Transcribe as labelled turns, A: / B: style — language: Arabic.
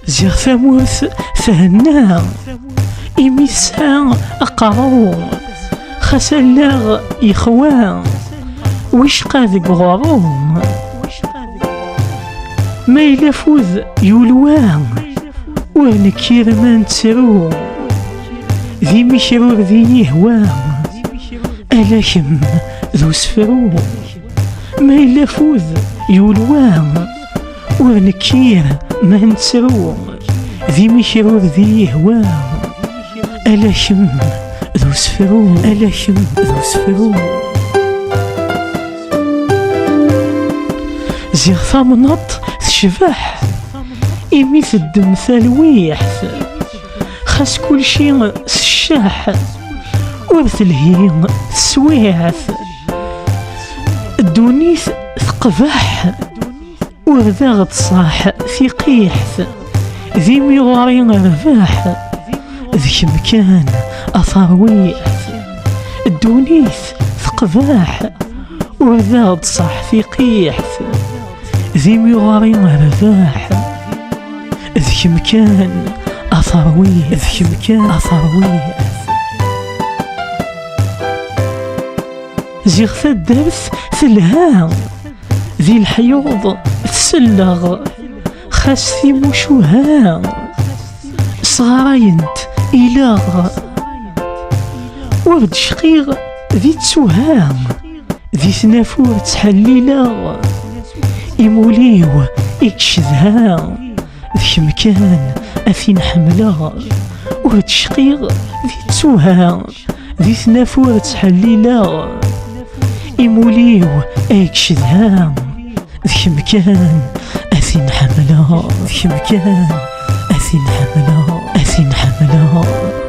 A: زيغ ثموث ثهنا إميسا أقعو خسلاغ إخوان وش قاذق غروم ما يلفوذ يولوان ونكير من تسرو ذي مشرور ذي يهوان ألاكم ذو سفرو ما يلفوذ يولوان ونكير من تسرو ذي مشرور ذي يهوان ألاكم ذو سفرو زيغ ثامنط تشبح إمي تدم ثالويحث خاس كل شي سشاح ورث الهيم تسويعث الدونيث ثقبح ورذا تصاح في قيحث ذي ميغاري رباح ذي مكان أثارويحث الدونيث ثقباح ورذا تصاح في قيحث ذي ميغاري رباح ذي مكان أثارويحث زيغ الدرس ثلها ذي الحيوض تسلغ خاس في مشوها صغارينت إلاغ ورد شقيغ ذي تسوها ذي ثنافور تحليلاغ إموليو إكشذها ذي مكان أثين حملاغ ورد شقيغ ذي تسوها ذي ثنافور تحليلاغ إموليو إكشذها ذي مكان أثين حملاغ